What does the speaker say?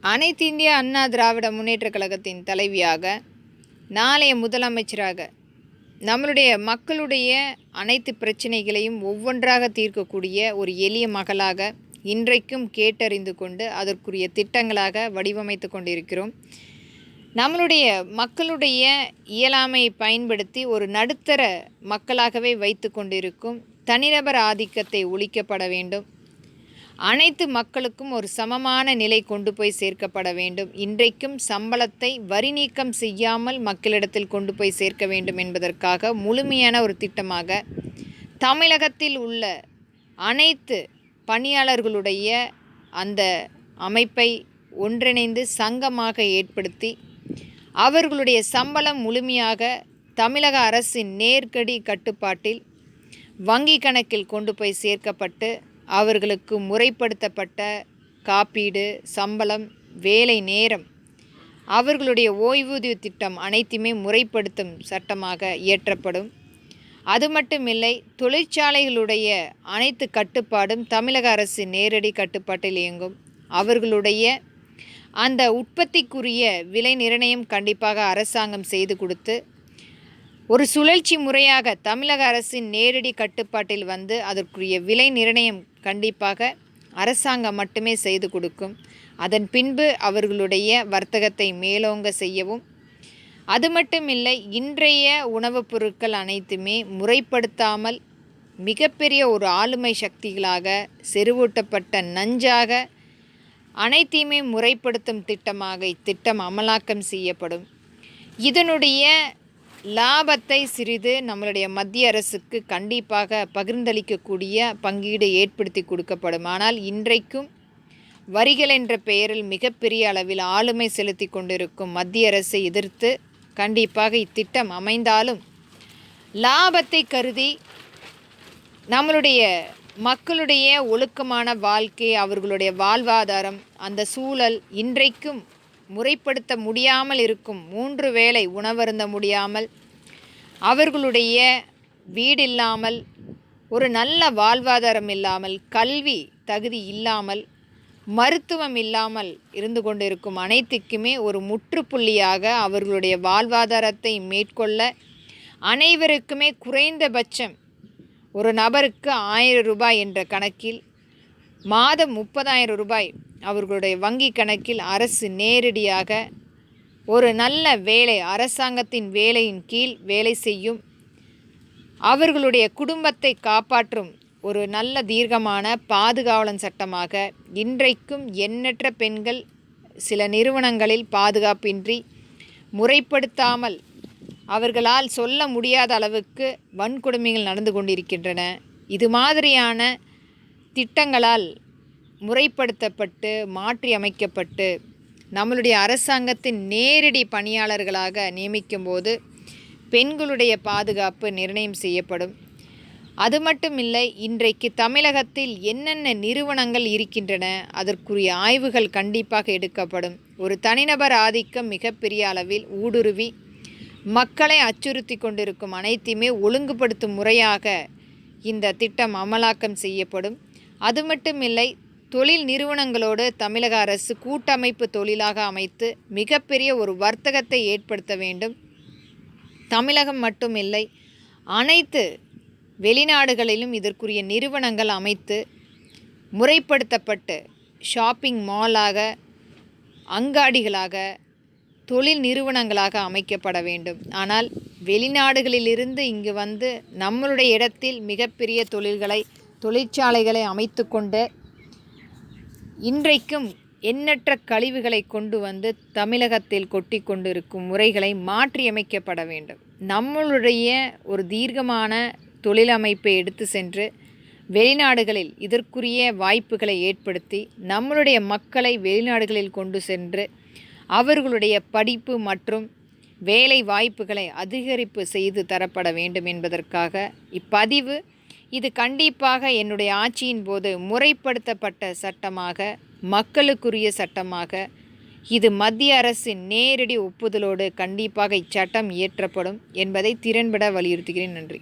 அனைத்து இந்திய அண்ணா திராவிட முன்னேற்றக் கழகத்தின் தலைவியாக, நாளைய முதலமைச்சராக, நம்மளுடைய மக்களுடைய அனைத்து பிரச்சனைகளையும் ஒவ்வொன்றாக தீர்க்கக்கூடிய ஒரு எளிய மகளாக இன்றைக்கும் கேட்டறிந்து கொண்டு அதற்குரிய திட்டங்களாக வடிவமைத்து கொண்டிருக்கிறோம். நம்மளுடைய மக்களுடைய இயலாமையை பயன்படுத்தி ஒரு நடுத்தர மக்களாகவே வைத்து கொண்டிருக்கும் தனிநபர் ஆதிக்கத்தை ஒழிக்கப்பட வேண்டும். அனைத்து மக்களுக்கும் ஒரு சமமான நிலை கொண்டு போய் சேர்க்கப்பட வேண்டும். இன்றைக்கும் சம்பளத்தை வரி நீக்கம் செய்யாமல் மக்களிடத்தில் கொண்டு போய் சேர்க்க வேண்டும் என்பதற்காக முழுமையான ஒரு திட்டமாக தமிழகத்தில் உள்ள அனைத்து பணியாளர்களுடைய அந்த அமைப்பை ஒன்றிணைந்து சங்கமாக ஏற்படுத்தி அவர்களுடைய சம்பளம் முழுமையாக தமிழக அரசின் நேரடி கட்டுப்பாட்டில் வங்கி கணக்கில் கொண்டு போய் சேர்க்கப்பட்டு அவர்களுக்கு முறைப்படுத்தப்பட்ட காப்பீடு, சம்பளம், வேலை நேரம், அவர்களுடைய ஓய்வூதிய திட்டம் அனைத்துமே முறைப்படுத்தும் சட்டமாக இயற்றப்படும். அது மட்டுமில்லை, தொழிற்சாலைகளுடைய அனைத்து கட்டுப்பாடும் தமிழக அரசு நேரடி கட்டுப்பாட்டில் இயங்கும். அவர்களுடைய அந்த உற்பத்திக்குரிய விலை நிர்ணயம் கண்டிப்பாக அரசாங்கம் செய்து கொடுத்து ஒரு சுழற்சி முறையாக தமிழக அரசின் நேரடி கட்டுப்பாட்டில் வந்து அதற்குரிய விலை நிர்ணயம் கண்டிப்பாக அரசாங்கம் மட்டுமே செய்து கொடுக்கும். அதன் பின்பு அவர்களுடைய வர்த்தகத்தை மேலோங்க செய்யவும், அது மட்டுமில்லை, இன்றைய உணவுப் பொருட்கள் அனைத்துமே முறைப்படுத்தாமல் மிகப்பெரிய ஒரு ஆளுமை சக்திகளாக செறிவூட்டப்பட்ட நஞ்சாக அனைத்தையுமே முறைப்படுத்தும் திட்டமாக இத்திட்டம் அமலாக்கம் செய்யப்படும். இதனுடைய லாபத்தை சிறிது நம்மளுடைய மத்திய அரசுக்கு கண்டிப்பாக பகிர்ந்தளிக்கக்கூடிய பங்கீடு ஏற்படுத்தி கொடுக்கப்படும். ஆனால் இன்றைக்கும் வரிகள் என்ற பெயரில் மிகப்பெரிய அளவில் ஆளுமை செலுத்தி கொண்டிருக்கும் மத்திய அரசை எதிர்த்து கண்டிப்பாக இத்திட்டம் அமைந்தாலும் லாபத்தை கருதி நம்மளுடைய மக்களுடைய ஒழுக்கமான வாழ்க்கை, அவர்களுடைய வாழ்வாதாரம், அந்த சூழல் இன்றைக்கும் முறைப்படுத்த முடியாமல் இருக்கும். 3 வேளை உணவருந்த முடியாமல், அவர்களுடைய வீடு இல்லாமல், ஒரு நல்ல வாழ்வாதாரம் இல்லாமல், கல்வி தகுதி இல்லாமல், மருத்துவம் இல்லாமல் இருந்து கொண்டிருக்கும் அனைத்துக்குமே ஒரு முற்றுப்புள்ளியாக அவர்களுடைய வாழ்வாதாரத்தை மேற்கொள்ள அனைவருக்குமே குறைந்தபட்சம் ஒரு நபருக்கு 1000 ரூபாய் என்ற கணக்கில் மாதம் 30,000 ரூபாய் அவர்களுடைய வங்கி கணக்கில் அரசு நேரடியாக ஒரு நல்ல வேலை, அரசாங்கத்தின் வேலையின் கீழ் வேலை செய்யும், அவர்களுடைய குடும்பத்தை காப்பாற்றும் ஒரு நல்ல தீர்க்கமான பாதுகாவலன் சட்டமாக இன்றைக்கும் எண்ணற்ற பெண்கள் சில நிறுவனங்களில் பாதுகாப்பின்றி முறைப்படுத்தாமல் அவர்களால் சொல்ல முடியாத அளவுக்கு வன்கொடுமைகள் நடந்து கொண்டிருக்கின்றன. இது மாதிரியான திட்டங்களால் முறைப்படுத்தப்பட்டு மாற்றி அமைக்கப்பட்டு நம்மளுடைய அரசாங்கத்தின் நேரடி பணியாளர்களாக நியமிக்கும் போது பெண்களுடைய பாதுகாப்பு நிர்ணயம் செய்யப்படும். அது மட்டுமில்லை, இன்றைக்கு தமிழகத்தில் என்னென்ன நிறுவனங்கள் இருக்கின்றன அதற்குரிய ஆய்வுகள் கண்டிப்பாக எடுக்கப்படும். ஒரு தனிநபர் ஆதிக்கம் மிகப்பெரிய அளவில் ஊடுருவி மக்களை அச்சுறுத்தி கொண்டிருக்கும் அனைத்தையுமே ஒழுங்குபடுத்தும் முறையாக இந்த திட்டம் அமலாக்கம் செய்யப்படும். அது மட்டுமில்லை, தொழில் நிறுவனங்களோடு தமிழக அரசு கூட்டமைப்பு தொழிலாக அமைத்து மிகப்பெரிய ஒரு வர்த்தகத்தை ஏற்படுத்த வேண்டும். தமிழகம் மட்டுமில்லை, அனைத்து வெளிநாடுகளிலும் இதற்குரிய நிறுவனங்கள் அமைத்து முறைப்படுத்தப்பட்டு ஷாப்பிங் மாலாக, அங்காடிகளாக, தொழில் நிறுவனங்களாக அமைக்கப்பட வேண்டும். ஆனால் வெளிநாடுகளிலிருந்து இங்கு வந்து நம்மளுடைய இடத்தில் மிகப்பெரிய தொழிற்சாலைகளை அமைத்து கொண்டு இன்றைக்கும் எண்ணற்ற கழிவுகளை கொண்டு வந்து தமிழகத்தில் கொட்டி கொண்டிருக்கும் முறைகளை மாற்றியமைக்கப்பட வேண்டும். நம்மளுடைய ஒரு தீர்க்கமான தொழிலமைப்பை எடுத்து சென்று வெளிநாடுகளில் இதற்குரிய வாய்ப்புகளை ஏற்படுத்தி நம்மளுடைய மக்களை வெளிநாடுகளில் கொண்டு சென்று அவர்களுடைய படிப்பு மற்றும் வேலை வாய்ப்புகளை அதிகரிப்பு செய்து தரப்பட வேண்டும் என்பதற்காக இப்பதிவு. இது கண்டிப்பாக என்னுடைய ஆட்சியின் போது முறைப்படுத்தப்பட்ட சட்டமாக, மக்களுக்குரிய சட்டமாக, இது மத்திய அரசின் நேரடி ஒப்புதலோடு கண்டிப்பாக இச்சட்டம் இயற்றப்படும் என்பதை திறன்பட வலியுறுத்துகிறேன். நன்றி.